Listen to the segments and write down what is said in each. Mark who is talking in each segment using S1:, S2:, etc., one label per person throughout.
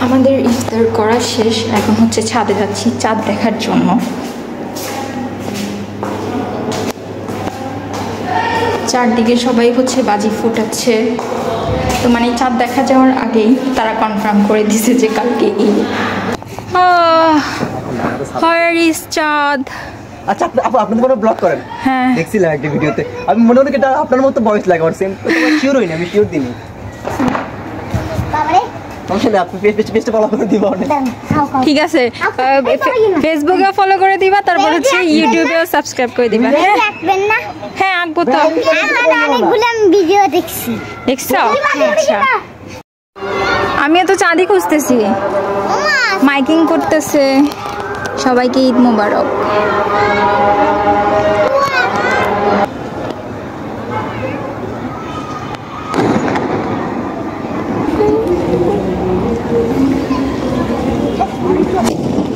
S1: আমাদের ইফতার করা শেষ, এখন হচ্ছে ছাদে যাচ্ছি চাঁদ দেখার জন্য। চারদিকে সবাই হচ্ছে বাজি ফুটাচ্ছে, তো মানে চাঁদ দেখা যাওয়ার আগেই তারা কনফার্ম করে দিছে যে কালকে ঈদ। চাঁদ
S2: আচ্ছা আপনি কোনো ব্লগ করেন?
S1: হ্যাঁ
S2: দেখছিলাম একটা ভিডিওতে, আমি মনে হলো এটা আপনার মতো ভয়েস লাগে আমার সেম, শিওর হইনি, আমি শিওর দিইনি।
S1: ঠিক আছে, ফেসবুকে ফলো করে দিবা, তারপর হচ্ছে ইউটিউবেও সাবস্ক্রাইব করে দিবা। হ্যাঁ আঁকবো তো, দেখছো? আচ্ছা আমিও তো চাঁদই খুঁজতেছি, মাইকিং করতেছে সবাইকে ঈদ মোবারক।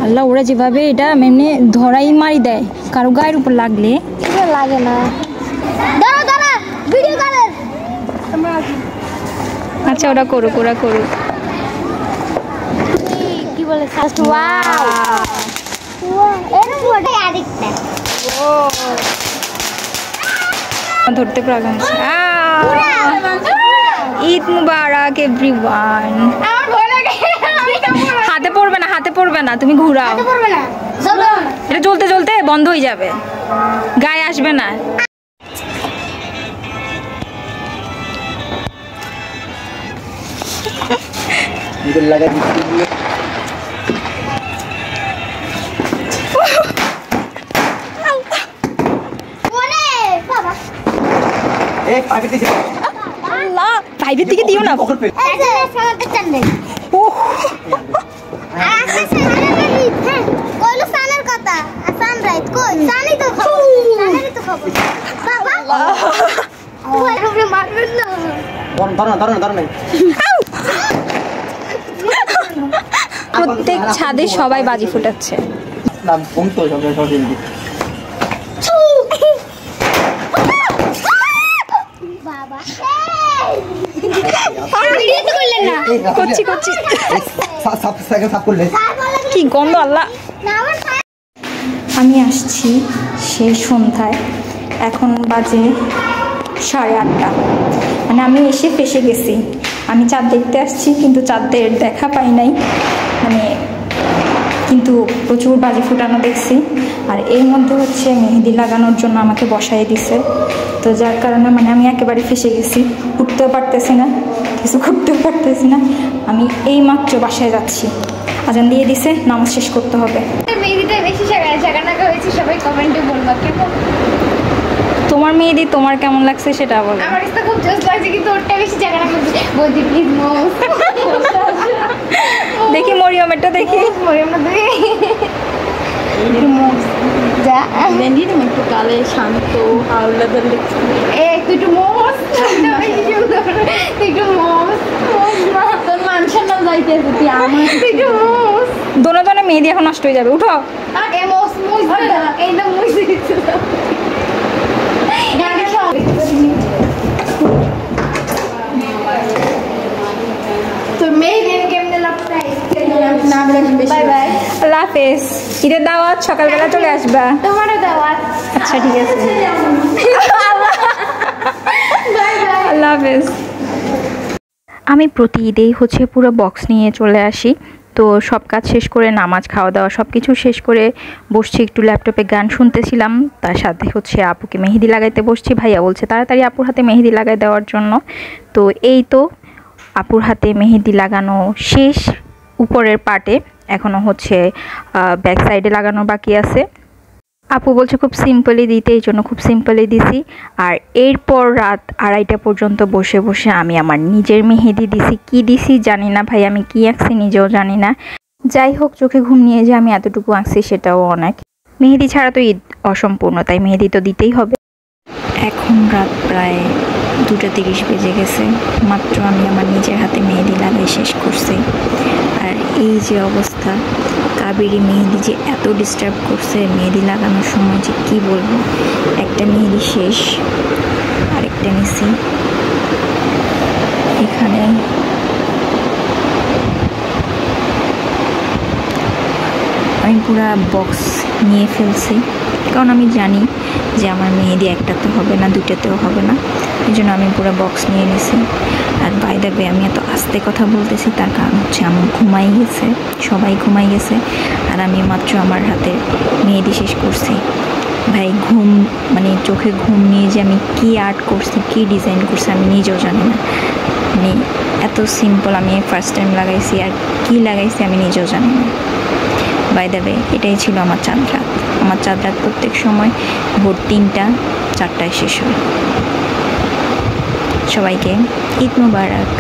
S1: আল্লাহ, ওরা যেভাবে এটা এমনি ধরাই মারি দেয়, কারো গায়ের উপর লাগলে লাগে না। আচ্ছা ওরা করুক, ওরা করুক। কি বলে ধরতে পারলাম। ঈদ মুবারক এভরিওয়ান। হাতে পড়বে না, হাতে পড়বে না, তুমি ঘুরাও। এটা চলতে চলতে বন্ধ হয়ে যাবে, গায়ে আসবে না। পাইপের দিকে দিও না। প্রত্যেক ছাদে সবাই বাজি ফুটাচ্ছে। কি গন্ধ আল্লাহ। আমি আসছি সেই সন্ধ্যায়, এখন বাজে 8:30। মানে আমি এসে ফেসে গেছি। আমি চাঁদ দেখতে আসছি কিন্তু চাঁদের দেখা পাই নাই, মানে কিন্তু প্রচুর বাজি ফুটানো দেখছি। আর এর মধ্যে হচ্ছে মেহেদি লাগানোর জন্য আমাকে বসাই দিছে, তো যার কারণে মানে আমি একেবারে ফেসে গেছি, উঠতেও পারতেছি না, কিছু করতেও পারতেছি না। আমি এই মাত্র বাসায় যাচ্ছি, আজান দিয়ে দিছে, নামাজ শেষ করতে হবে।
S3: মেহেদিটা বেশি জাগানাগা হয়েছে, সবাই কমেন্টে বলবা কেমন
S1: তোমার মেহেদি তোমার কেমন লাগছে সেটা বলো।
S3: আমার কাছে খুব জোস লাগছে, কিন্তু ওরটা বেশি জাগানাগা হচ্ছে। বৌদি প্লিজ মোস
S1: দেখি মরিয়মেরটা, দেখি
S3: মরিয়মটা দেখি যা মেহেদি তুমি একটু কালে শান্ত আওলাদার দেখছি। তুই একটু মোস, তুই একটু মোস তোর মানুষের নাম যাইতেছে, তুই আমার তুই একটু মোস।
S1: দোনো মেহেদি এখন নষ্ট হয়ে যাবে, উঠো।
S3: মোস মোস এইটা মোস দিচ্ছে। তো মেহেদি কেমনে লাগছে? বাই বাই,
S1: আল্লাহ হাফেজ। ঈদের দাওয়াত সকালবেলা চলে আসবা।
S3: তোমারও দাওয়াত।
S1: আচ্ছা ঠিক আছে, আল্লাহ হাফেজ। আমি প্রতি ঈদেই হচ্ছে পুরো বক্স নিয়ে চলে আসি, তো সব কাজ শেষ করে নামাজ খাওয়া দাওয়া সব কিছু শেষ করে বসছি, একটু ল্যাপটপে গান শুনতেছিলাম, তার সাথে হচ্ছে আপুকে মেহেদি লাগাইতে বসছি। ভাইয়া বলছে তাড়াতাড়ি আপুর হাতে মেহেদি লাগাই দেওয়ার জন্য। তো এই তো আপুর হাতে মেহেদি লাগানো শেষ উপরের পার্টে, এখনও হচ্ছে ব্যাক সাইডে লাগানো বাকি আছে। আপু বলছে খুব সিম্পলি দিতে, এই জন্য খুব সিম্পলি দিছি। আর এরপর রাত 2:30 পর্যন্ত বসে বসে আমি আমার নিজের মেহেদি দিছি। কি দিছি জানি না ভাই, আমি কি আঁকছি নিজেও জানি না। যাই হোক, চোখে ঘুম নিয়ে যে আমি এতটুকু আঁকছি সেটাও অনেক। মেহেদি ছাড়া তো ঈদ অসম্পূর্ণ, তাই মেহেদি তো দিতেই হবে। এখন রাত প্রায় 2:30 বেজে গেছে, মাত্র আমি আমার নিজের হাতে মেহেদি লাগাই শেষ করছি। আর এই যে অবস্থা, কাবেরী মেহেদি যে এত ডিস্টার্ব করছে মেহেদি লাগানোর সময়, যে কি বলবো। একটা মেহেদি শেষ, আরেকটা নিছি এখানে। আমি পুরা বক্স নিয়ে ফেলছি, কারণ আমি জানি যে আমার মেহেদি একটাতে হবে না, দুইটাতেও হবে না, এই জন্য আমি পুরো বক্স নিয়ে নিছি। আর বাই দ্য ওয়ে আমি এত আস্তে কথা বলতেছি তার কারণ হচ্ছে আমার ঘুমাই গেছে, সবাই ঘুমাই গেছে, আর আমি মাত্র আমার হাতে মেহেদি শেষ করছি। ভাই ঘুম মানে চোখে ঘুম নিয়ে যে আমি কী আর্ট করছি, কী ডিজাইন করছি আমি নিজেও জানি না। মানে এত সিম্পল আমি ফার্স্ট টাইম লাগাইছি, আর কী লাগাইছি আমি নিজেও জানি না। বাই দ্য ওয়ে এটাই ছিল আমার চাঁদ রাত। আমার চাঁদ রাত প্রত্যেক সময় ভোর 3টা 4টায় শেষ হয়। সবাইকে ঈদ মোবারক।